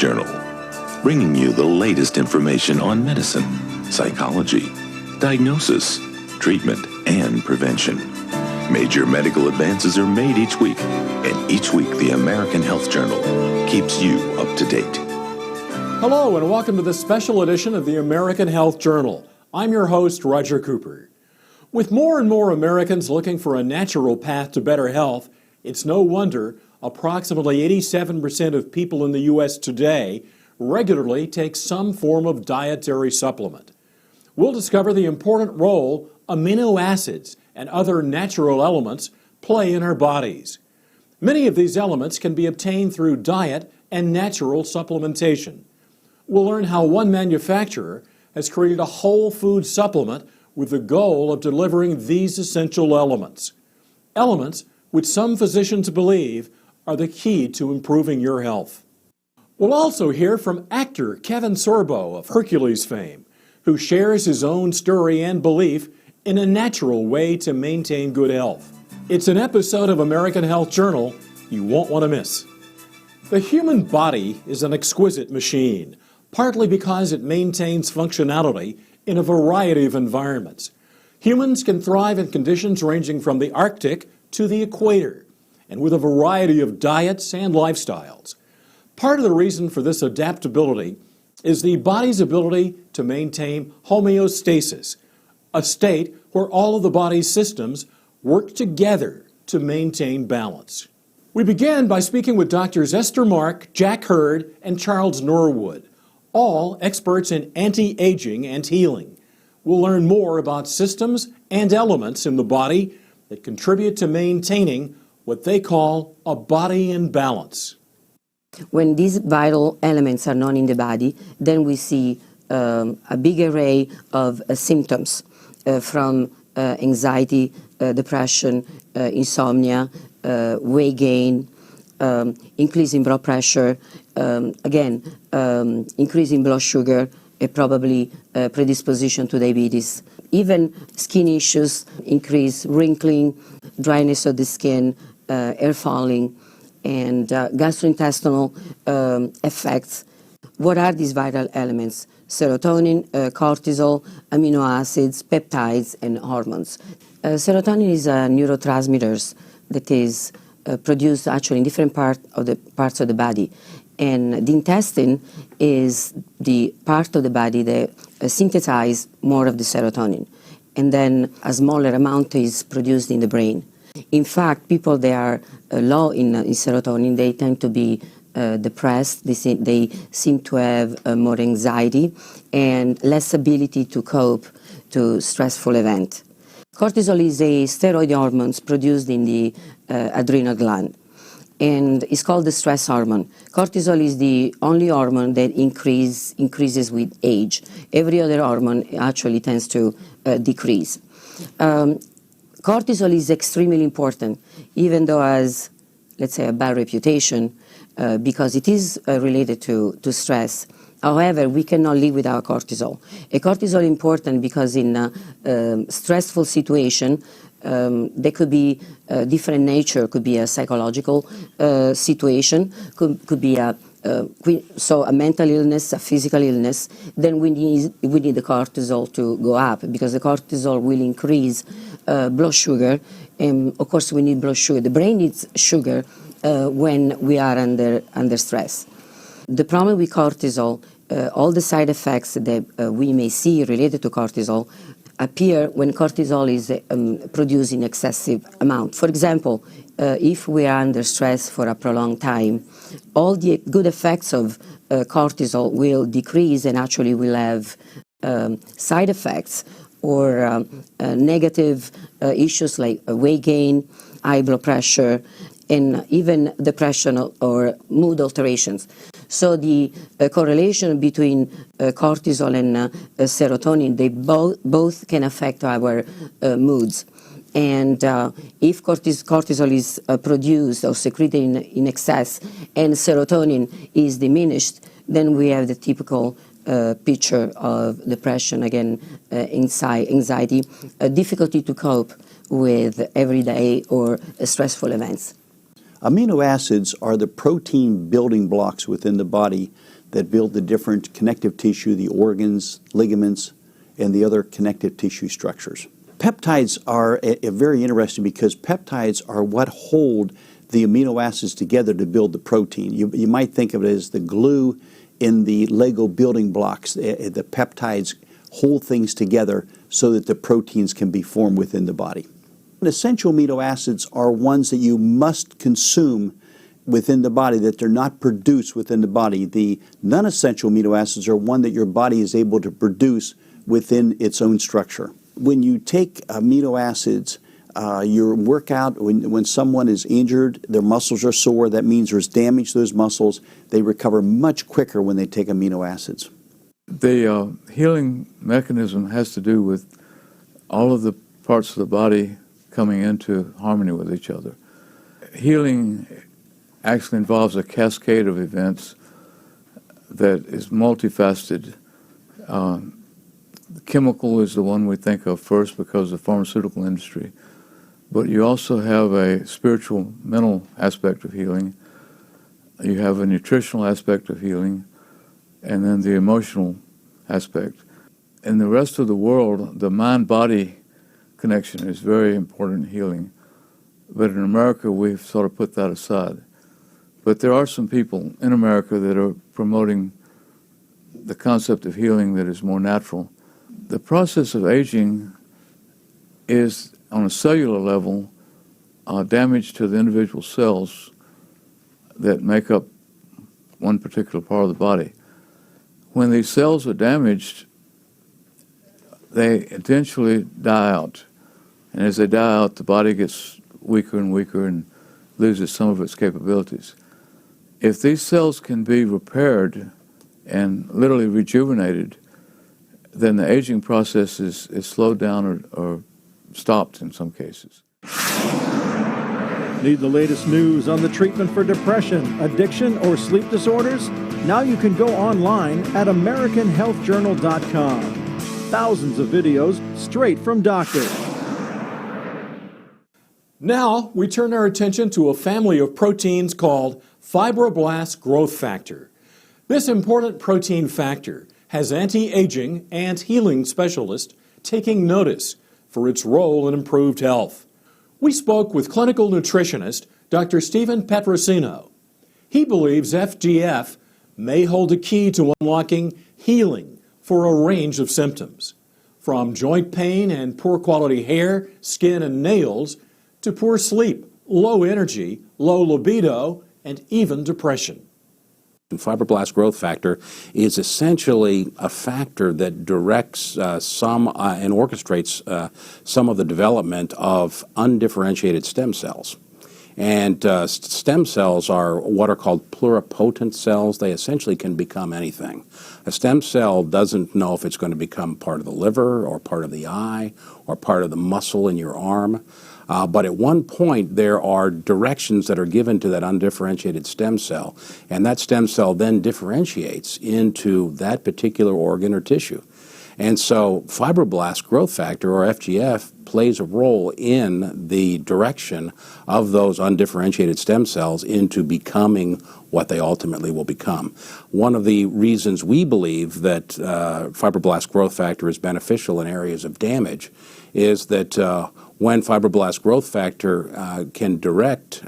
Journal, bringing you the latest information on medicine, psychology, diagnosis, treatment, and prevention. Major medical advances are made each week, and each week the American Health Journal keeps you up to date. Hello, and welcome to this special edition of the American Health Journal. I'm your host, Roger Cooper. With more and more Americans looking for a natural path to better health, it's no wonder approximately 87% of people in the U.S. today regularly take some form of dietary supplement. We'll discover the important role amino acids and other natural elements play in our bodies. Many of these elements can be obtained through diet and natural supplementation. We'll learn how one manufacturer has created a whole food supplement with the goal of delivering these essential elements. Elements which some physicians believe are the key to improving your health. We'll also hear from actor Kevin Sorbo of Hercules fame, who shares his own story and belief in a natural way to maintain good health. It's an episode of American Health Journal you won't want to miss. The human body is an exquisite machine, partly because it maintains functionality in a variety of environments. Humans can thrive in conditions ranging from the Arctic to the equator, and with a variety of diets and lifestyles. Part of the reason for this adaptability is the body's ability to maintain homeostasis, a state where all of the body's systems work together to maintain balance. We began by speaking with Drs. Esther Mark, Jack Hurd, and Charles Norwood, all experts in anti-aging and healing. We'll learn more about systems and elements in the body that contribute to maintaining what they call a body in balance. When these vital elements are known in the body, then we see a big array of symptoms from anxiety, depression, insomnia, weight gain, increase in blood pressure, increase in blood sugar, and probably predisposition to diabetes. Even skin issues, increase wrinkling, dryness of the skin, hair falling, and gastrointestinal effects. What are these vital elements? Serotonin, cortisol, amino acids, peptides, and hormones. Serotonin is a neurotransmitter that is produced actually in different parts of the body. And the intestine is the part of the body that synthesizes more of the serotonin. And then a smaller amount is produced in the brain. In fact, people that are low in serotonin, they tend to be depressed. They seem to have more anxiety and less ability to cope to stressful events. Cortisol is a steroid hormone produced in the adrenal gland, and it's called the stress hormone. Cortisol is the only hormone that increases with age. Every other hormone actually tends to decrease. Cortisol is extremely important, even though has, let's say, a bad reputation, because it is related to stress. However, we cannot live without cortisol. Cortisol is important because in a stressful situation, there could be a different nature, could be a psychological situation, could be a mental illness, a physical illness. Then we need the cortisol to go up, because the cortisol will increase blood sugar, and of course we need blood sugar. The brain needs sugar when we are under stress. The problem with cortisol, all the side effects that we may see related to cortisol appear when cortisol is produced in excessive amount. For example, if we are under stress for a prolonged time, all the good effects of cortisol will decrease, and actually will have side effects or negative issues like weight gain, high blood pressure, and even depression or mood alterations. So the correlation between cortisol and serotonin, they both can affect our moods. And if cortisol is produced or secreted in excess and serotonin is diminished, then we have the typical picture of depression, again, anxiety, difficulty to cope with everyday or stressful events. Amino acids are the protein building blocks within the body that build the different connective tissue, the organs, ligaments, and the other connective tissue structures. Peptides are very interesting because peptides are what hold the amino acids together to build the protein. You might think of it as the glue in the Lego building blocks. The peptides hold things together so that the proteins can be formed within the body. Essential amino acids are ones that you must consume within the body, that they're not produced within the body. The non-essential amino acids are one that your body is able to produce within its own structure. When you take amino acids, your workout, when someone is injured, their muscles are sore, that means there's damage to those muscles. They recover much quicker when they take amino acids. The healing mechanism has to do with all of the parts of the body coming into harmony with each other. Healing actually involves a cascade of events that is multifaceted. The chemical is the one we think of first because of the pharmaceutical industry, but you also have a spiritual, mental aspect of healing. You have a nutritional aspect of healing, and then the emotional aspect. In the rest of the world, the mind-body connection is very important in healing, but in America, we've sort of put that aside. But there are some people in America that are promoting the concept of healing that is more natural. The process of aging is, on a cellular level, damage to the individual cells that make up one particular part of the body. When these cells are damaged, they eventually die out. And as they die out, the body gets weaker and weaker and loses some of its capabilities. If these cells can be repaired and literally rejuvenated, then the aging process is slowed down or stopped in some cases. Need the latest news on the treatment for depression, addiction, or sleep disorders? Now you can go online at AmericanHealthJournal.com. Thousands of videos straight from doctors. Now we turn our attention to a family of proteins called fibroblast growth factor. This important protein factor has anti-aging and healing specialists taking notice for its role in improved health. We spoke with clinical nutritionist Dr. Stephen Petrosino. He believes FGF may hold a key to unlocking healing for a range of symptoms, from joint pain and poor quality hair, skin, and nails, to poor sleep, low energy, low libido, and even depression. Fibroblast growth factor is essentially a factor that directs and orchestrates some of the development of undifferentiated stem cells. And stem cells are what are called pluripotent cells. They essentially can become anything. A stem cell doesn't know if it's going to become part of the liver or part of the eye or part of the muscle in your arm. But at one point, there are directions that are given to that undifferentiated stem cell, and that stem cell then differentiates into that particular organ or tissue. And so fibroblast growth factor, or FGF, plays a role in the direction of those undifferentiated stem cells into becoming what they ultimately will become. One of the reasons we believe that fibroblast growth factor is beneficial in areas of damage is that when fibroblast growth factor can direct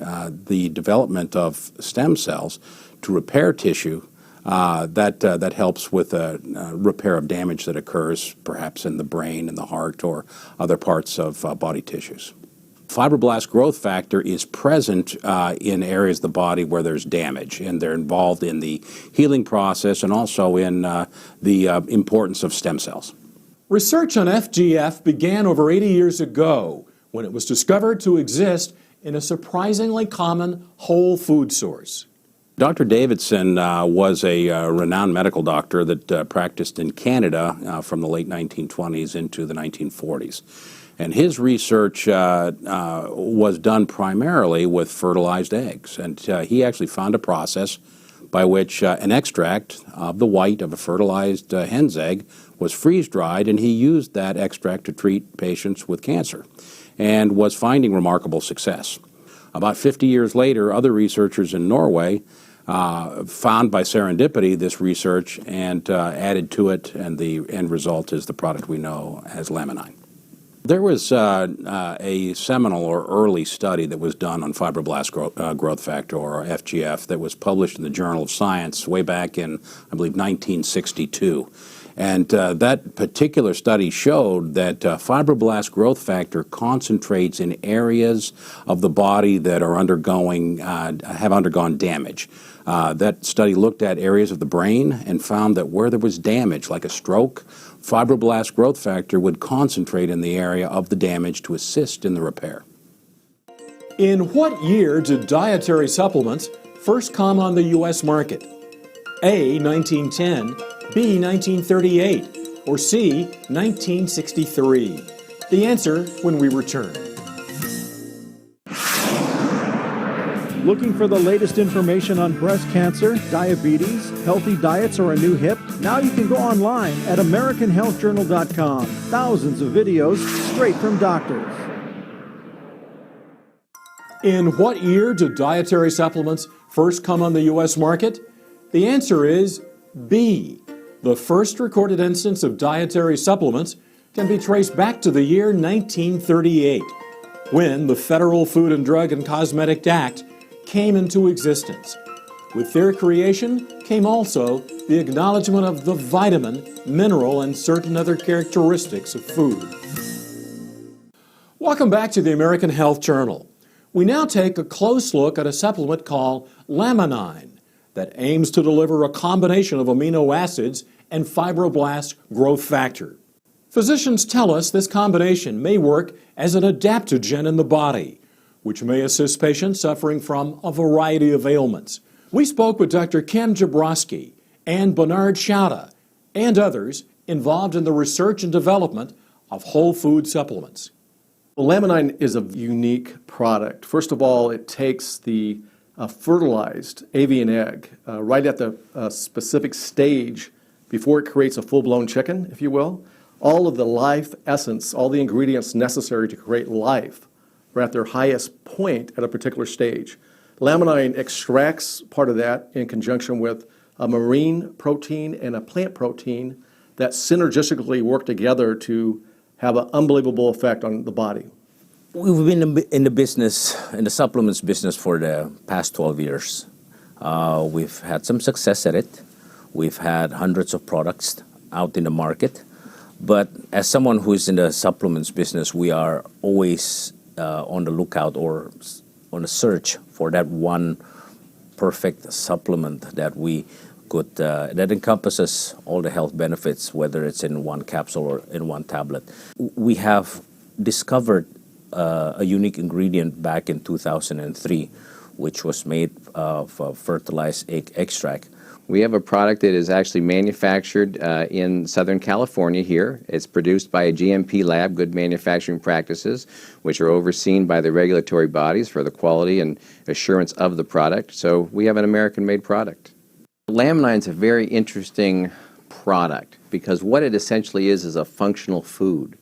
the development of stem cells to repair tissue, that helps with a repair of damage that occurs perhaps in the brain, in the heart, or other parts of body tissues. Fibroblast growth factor is present in areas of the body where there's damage, and they're involved in the healing process and also in the importance of stem cells. Research on FGF began over 80 years ago when it was discovered to exist in a surprisingly common whole food source. Dr. Davidson was a renowned medical doctor that practiced in Canada from the late 1920s into the 1940s. And his research was done primarily with fertilized eggs. And he actually found a process by which an extract of the white of a fertilized hen's egg was freeze-dried, and he used that extract to treat patients with cancer and was finding remarkable success. About 50 years later, other researchers in Norway found by serendipity this research and added to it, and the end result is the product we know as Laminine. There was a seminal or early study that was done on fibroblast growth factor, or FGF, that was published in the Journal of Science way back in, I believe, 1962. And that particular study showed that fibroblast growth factor concentrates in areas of the body that are have undergone damage. That study looked at areas of the brain and found that where there was damage, like a stroke, fibroblast growth factor would concentrate in the area of the damage to assist in the repair. In what year did dietary supplements first come on the U.S. market? A, 1910, B, 1938, or C, 1963? The answer when we return. Looking for the latest information on breast cancer, diabetes, healthy diets, or a new hip? Now you can go online at AmericanHealthJournal.com. Thousands of videos straight from doctors. In what year did dietary supplements first come on the U.S. market? The answer is B. The first recorded instance of dietary supplements can be traced back to the year 1938, when the Federal Food and Drug and Cosmetic Act came into existence. With their creation came also the acknowledgement of the vitamin, mineral, and certain other characteristics of food. Welcome back to the American Health Journal. We now take a close look at a supplement called Laminine that aims to deliver a combination of amino acids and fibroblast growth factor. Physicians tell us this combination may work as an adaptogen in the body, which may assist patients suffering from a variety of ailments. We spoke with Dr. Kim Jabrowski and Bernard Schauda and others involved in the research and development of whole food supplements. Well, Laminine is a unique product. First of all, it takes the fertilized avian egg right at the specific stage before it creates a full-blown chicken, if you will. All of the life essence, all the ingredients necessary to create life are at their highest point at a particular stage. Laminine extracts part of that in conjunction with a marine protein and a plant protein that synergistically work together to have an unbelievable effect on the body. We've been in the business, in the supplements business, for the past 12 years. We've had some success at it. We've had hundreds of products out in the market. But as someone who is in the supplements business, we are always on the lookout or on a search for that one perfect supplement that we could that encompasses all the health benefits, whether it's in one capsule or in one tablet. We have discovered a unique ingredient back in 2003, which was made of fertilized egg extract. We have a product that is actually manufactured in Southern California here. It's produced by a GMP lab, Good Manufacturing Practices, which are overseen by the regulatory bodies for the quality and assurance of the product. So we have an American-made product. Laminine is a very interesting product because what it essentially is a functional food.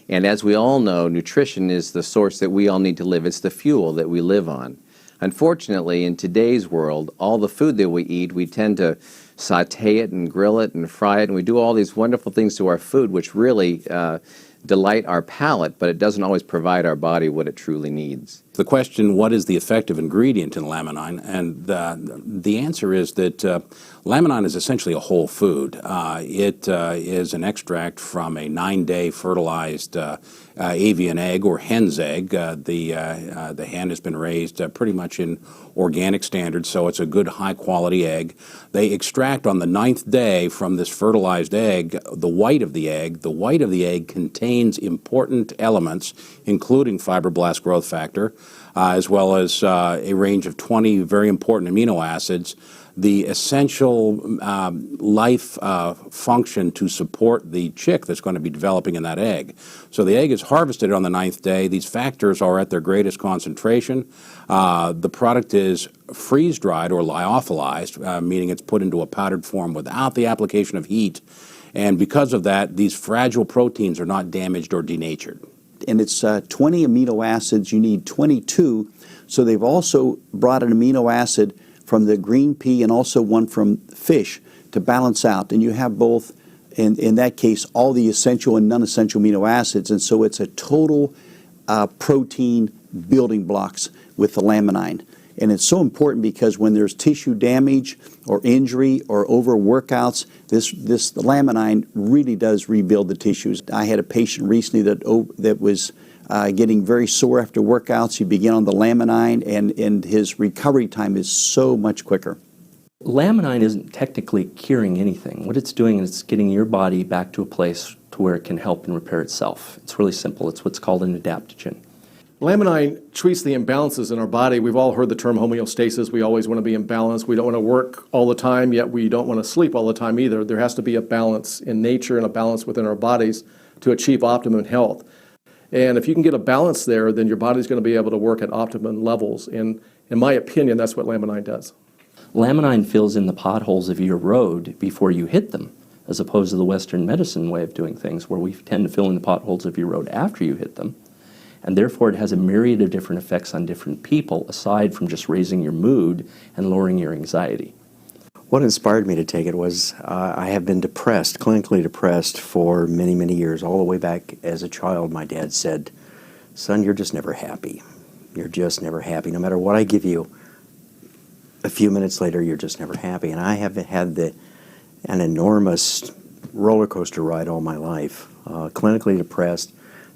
And as we all know, nutrition is the source that we all need to live. It's the fuel that we live on. Unfortunately, in today's world, all the food that we eat, we tend to saute it and grill it and fry it, and we do all these wonderful things to our food which really delight our palate, but it doesn't always provide our body what it truly needs. The question, what is the effective ingredient in Laminine? And the answer is that Laminine is essentially a whole food. It is an extract from a 9-day fertilized avian egg or hen's egg. The hen has been raised pretty much in organic standards, so it's a good high-quality egg. They extract on the 9th day from this fertilized egg the white of the egg. The white of the egg contains important elements, including fibroblast growth factor, as well as a range of 20 very important amino acids, the essential life function to support the chick that's going to be developing in that egg. So the egg is harvested on the 9th day. These factors are at their greatest concentration. The product is freeze-dried or lyophilized, meaning it's put into a powdered form without the application of heat. And because of that, these fragile proteins are not damaged or denatured. And it's 20 amino acids. You need 22. So they've also brought an amino acid from the green pea and also one from fish to balance out. And you have both, in that case, all the essential and non-essential amino acids. And so it's a total protein building blocks with the laminine. And it's so important because when there's tissue damage or injury or overworkouts, this laminine really does rebuild the tissues. I had a patient recently that was getting very sore after workouts. He began on the laminine, and his recovery time is so much quicker. Laminine isn't technically curing anything. What it's doing is it's getting your body back to a place to where it can help and repair itself. It's really simple. It's what's called an adaptogen. Laminine treats the imbalances in our body. We've all heard the term homeostasis. We always want to be in balance. We don't want to work all the time, yet we don't want to sleep all the time either. There has to be a balance in nature and a balance within our bodies to achieve optimum health. And if you can get a balance there, then your body's going to be able to work at optimum levels. And in my opinion, that's what laminine does. Laminine fills in the potholes of your road before you hit them, as opposed to the Western medicine way of doing things, where we tend to fill in the potholes of your road after you hit them. And therefore, it has a myriad of different effects on different people, aside from just raising your mood and lowering your anxiety. What inspired me to take it was I have been depressed, clinically depressed, for many, many years. All the way back as a child, my dad said, "Son, you're just never happy. You're just never happy. No matter what I give you, a few minutes later, you're just never happy." And I have had an enormous roller coaster ride all my life. Clinically depressed.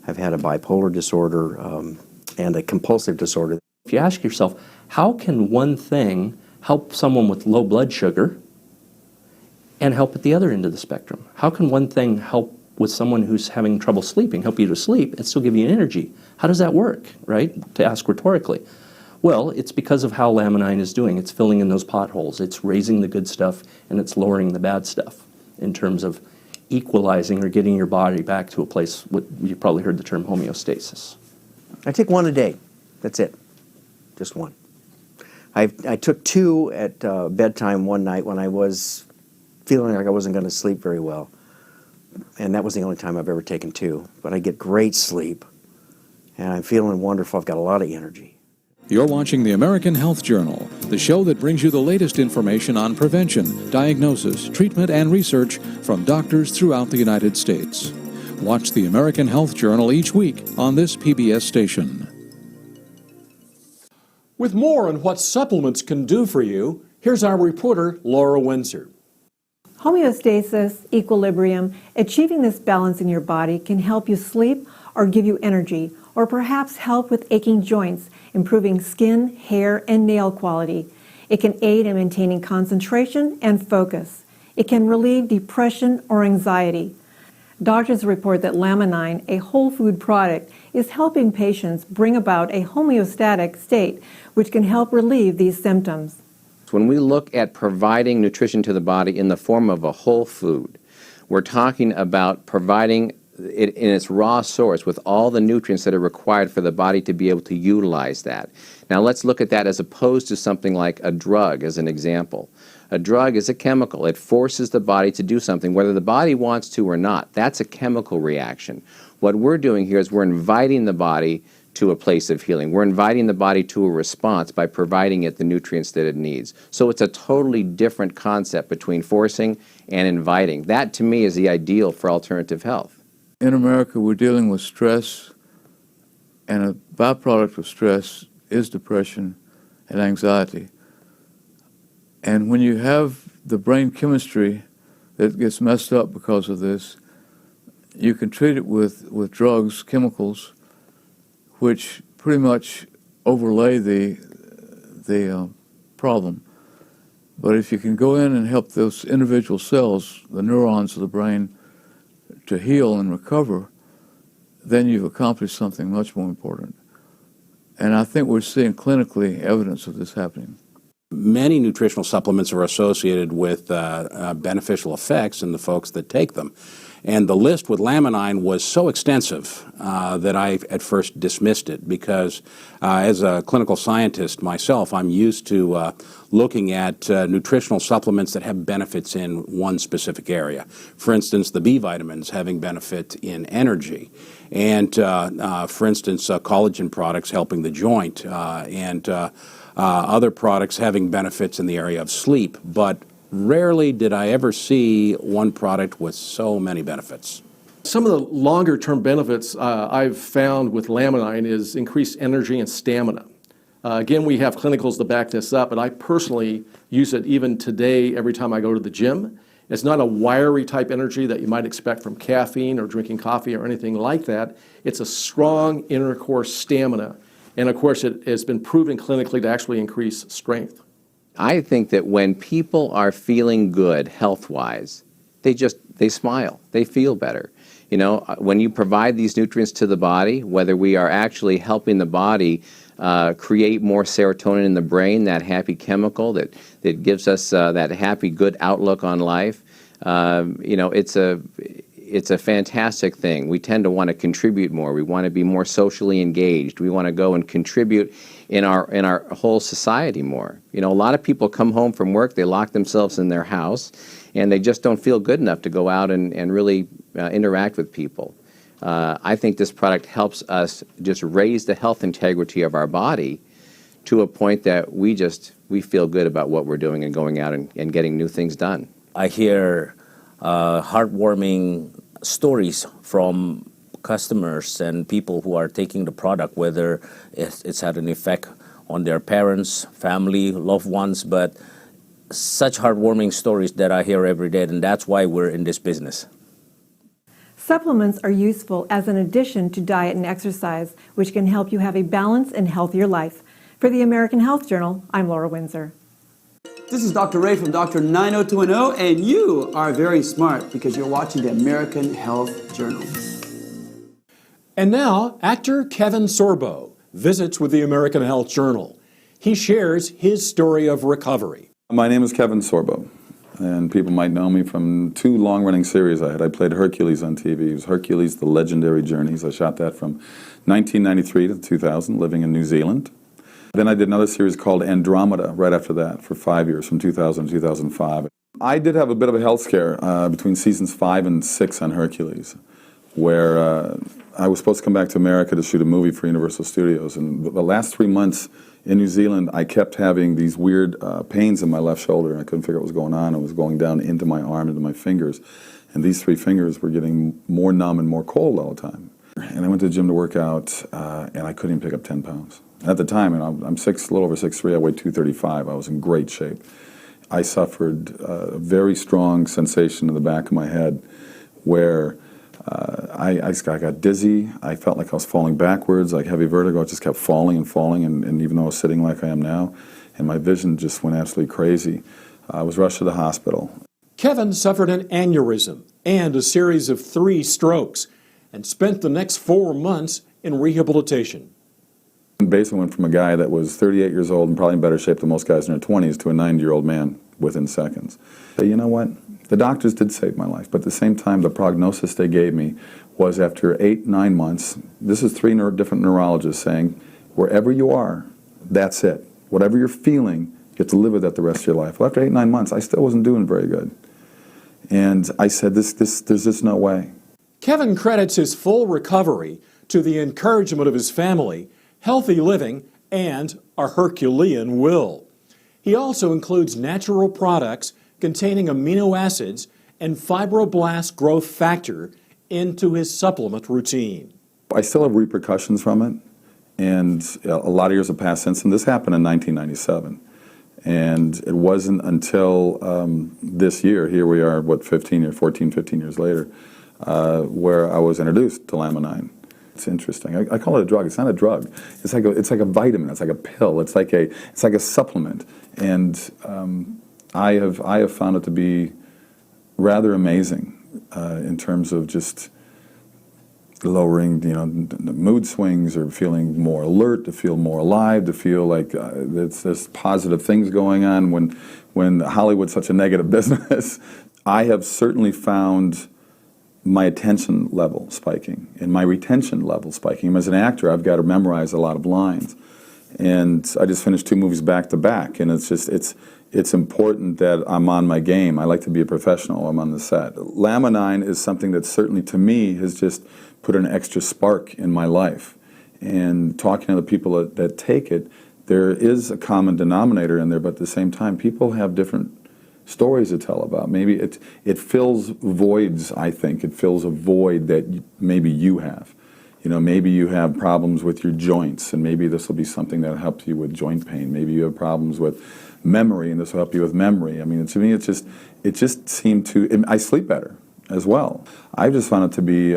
I've had a bipolar disorder and a compulsive disorder. If you ask yourself, how can one thing help someone with low blood sugar and help at the other end of the spectrum? How can one thing help with someone who's having trouble sleeping, help you to sleep and still give you energy? How does that work, right? To ask rhetorically. Well, it's because of how laminine is doing. It's filling in those potholes. It's raising the good stuff and it's lowering the bad stuff in terms of equalizing or getting your body back to a place, what you probably heard the term homeostasis. I take one a day. That's it. Just one. I took two at bedtime one night when I was feeling like I wasn't going to sleep very well. And that was the only time I've ever taken two. But I get great sleep, and I'm feeling wonderful. I've got a lot of energy. You're watching the American Health Journal, the show that brings you the latest information on prevention, diagnosis, treatment, and research from doctors throughout the United States. Watch the American Health Journal each week on this PBS station. With more on what supplements can do for you, here's our reporter, Laura Windsor. Homeostasis, equilibrium, achieving this balance in your body can help you sleep or give you energy, or perhaps help with aching joints, improving skin, hair, and nail quality. It can aid in maintaining concentration and focus. It can relieve depression or anxiety. Doctors report that laminine, a whole food product, is helping patients bring about a homeostatic state, which can help relieve these symptoms. When we look at providing nutrition to the body in the form of a whole food, we're talking about providing it in its raw source with all the nutrients that are required for the body to be able to utilize that. Now let's look at that as opposed to something like a drug as an example. A drug is a chemical. It forces the body to do something, whether the body wants to or not. That's a chemical reaction. What we're doing here is we're inviting the body to a place of healing. We're inviting the body to a response by providing it the nutrients that it needs. So it's a totally different concept between forcing and inviting. That, to me, is the ideal for alternative health. In America, we're dealing with stress, and a byproduct of stress is depression and anxiety. And when you have the brain chemistry that gets messed up because of this, you can treat it with drugs, chemicals, which pretty much overlay the problem. But if you can go in and help those individual cells, the neurons of the brain, to heal and recover, then you've accomplished something much more important. And I think we're seeing clinically evidence of this happening. Many nutritional supplements are associated with beneficial effects in the folks that take them. And the list with laminine was so extensive that I at first dismissed it because as a clinical scientist myself, I'm used to looking at nutritional supplements that have benefits in one specific area. For instance, the B vitamins having benefit in energy. And for instance, collagen products helping the joint. And other products having benefits in the area of sleep, but rarely did I ever see one product with so many benefits. Some of the longer-term benefits I've found with Laminine is increased energy and stamina. Again, we have clinicals to back this up, but I personally use it even today every time I go to the gym. It's not a wiry type energy that you might expect from caffeine or drinking coffee or anything like that. It's a strong inner core stamina. And of course, it has been proven clinically to actually increase strength. I think that when people are feeling good health-wise, they smile, they feel better. You know, when you provide these nutrients to the body, whether we are actually helping the body create more serotonin in the brain, that happy chemical that gives us that happy, good outlook on life, you know, it's a fantastic thing. We tend to want to contribute more. We want to be more socially engaged. We want to go and contribute in our whole society more. You know, a lot of people come home from work, they lock themselves in their house, and they just don't feel good enough to go out and really interact with people. I think this product helps us just raise the health integrity of our body to a point that we feel good about what we're doing and going out and getting new things done. I hear heartwarming stories from customers and people who are taking the product, whether it's had an effect on their parents, family, loved ones, but such heartwarming stories that I hear every day, and that's why we're in this business. Supplements are useful as an addition to diet and exercise, which can help you have a balanced and healthier life. For the American Health Journal, I'm Laura Windsor. This is Dr. Ray from Dr. 90210, and you are very smart because you're watching the American Health Journal. And now, actor Kevin Sorbo visits with the American Health Journal. He shares his story of recovery. My name is Kevin Sorbo, and people might know me from 2 long-running series I had. I played Hercules on TV. It was Hercules, The Legendary Journeys. I shot that from 1993 to 2000, living in New Zealand. Then I did another series called Andromeda right after that for 5 years, from 2000 to 2005. I did have a bit of a health scare between seasons 5 and 6 on Hercules, where I was supposed to come back to America to shoot a movie for Universal Studios. And the last 3 months in New Zealand, I kept having these weird pains in my left shoulder, and I couldn't figure out what was going on. It was going down into my arm, into my fingers. And these 3 fingers were getting more numb and more cold all the time. And I went to the gym to work out, and I couldn't even pick up 10 pounds. At the time, and I'm a little over 6'3", I weighed 235. I was in great shape. I suffered a very strong sensation in the back of my head where I got dizzy. I felt like I was falling backwards, like heavy vertigo. I just kept falling and falling, and even though I was sitting like I am now, and my vision just went absolutely crazy. I was rushed to the hospital. Kevin suffered an aneurysm and a series of 3 strokes and spent the next 4 months in rehabilitation. Basically went from a guy that was 38 years old and probably in better shape than most guys in their 20s to a 90-year-old man within seconds. But you know what? The doctors did save my life, but at the same time, the prognosis they gave me was after 8-9 months, this is 3 different neurologists saying, wherever you are, that's it. Whatever you're feeling, you have to live with that the rest of your life. Well, after 8-9 months, I still wasn't doing very good. And I said, there's just no way. Kevin credits his full recovery to the encouragement of his family, healthy living, and a Herculean will. He also includes natural products containing amino acids and fibroblast growth factor into his supplement routine. I still have repercussions from it, and a lot of years have passed since, and this happened in 1997. And it wasn't until this year, here we are, 15 years later, where I was introduced to Laminine. It's interesting. I call it a drug. It's not a drug. It's like a vitamin. It's like a pill. It's like a supplement. And I have found it to be rather amazing in terms of just lowering, the mood swings, or feeling more alert, to feel more alive, to feel like there's positive things going on when Hollywood's such a negative business. I have certainly found my attention level spiking and my retention level spiking. As an actor, I've got to memorize a lot of lines. And I just finished 2 movies back to back, and it's important that I'm on my game. I like to be a professional. I'm on the set. Laminine is something that certainly, to me, has just put an extra spark in my life. And talking to the people that take it, there is a common denominator in there, but at the same time, people have different stories to tell about. Maybe it fills voids, I think. It fills a void that maybe you have. Maybe you have problems with your joints, and maybe this will be something that helps you with joint pain. Maybe you have problems with memory, and this will help you with memory. I mean, to me, it just seemed to. I sleep better as well. I just found it to be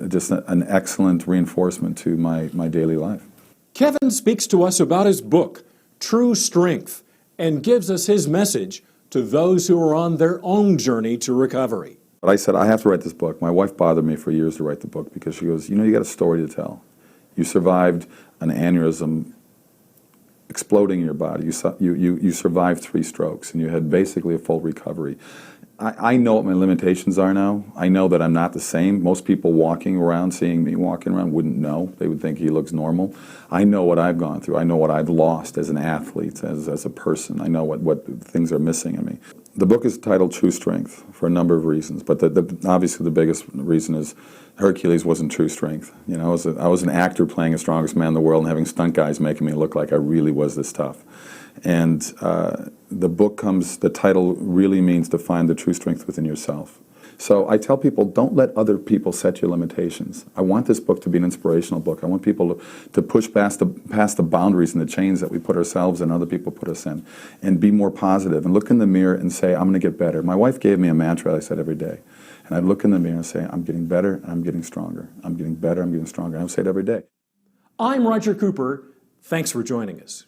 just an excellent reinforcement to my daily life. Kevin speaks to us about his book, True Strength, and gives us his message to those who are on their own journey to recovery. But I said, I have to write this book. My wife bothered me for years to write the book because she goes, you got a story to tell. You survived an aneurysm exploding in your body. You survived 3 strokes, and you had basically a full recovery. I know what my limitations are now. I know that I'm not the same. Most people walking around, seeing me walking around, wouldn't know. They would think he looks normal. I know what I've gone through. I know what I've lost as an athlete, as a person. I know what things are missing in me. The book is titled True Strength for a number of reasons, but obviously the biggest reason is Hercules wasn't true strength. I was an actor playing the strongest man in the world and having stunt guys making me look like I really was this tough. And the title really means to find the true strength within yourself. So I tell people, don't let other people set your limitations. I want this book to be an inspirational book. I want people to push past the boundaries and the chains that we put ourselves in, other people put us in, and be more positive and look in the mirror and say, I'm going to get better. My wife gave me a mantra I said every day. And I'd look in the mirror and say, I'm getting better and I'm getting stronger. I'm getting better, I'm getting stronger. And I would say it every day. I'm Roger Cooper. Thanks for joining us.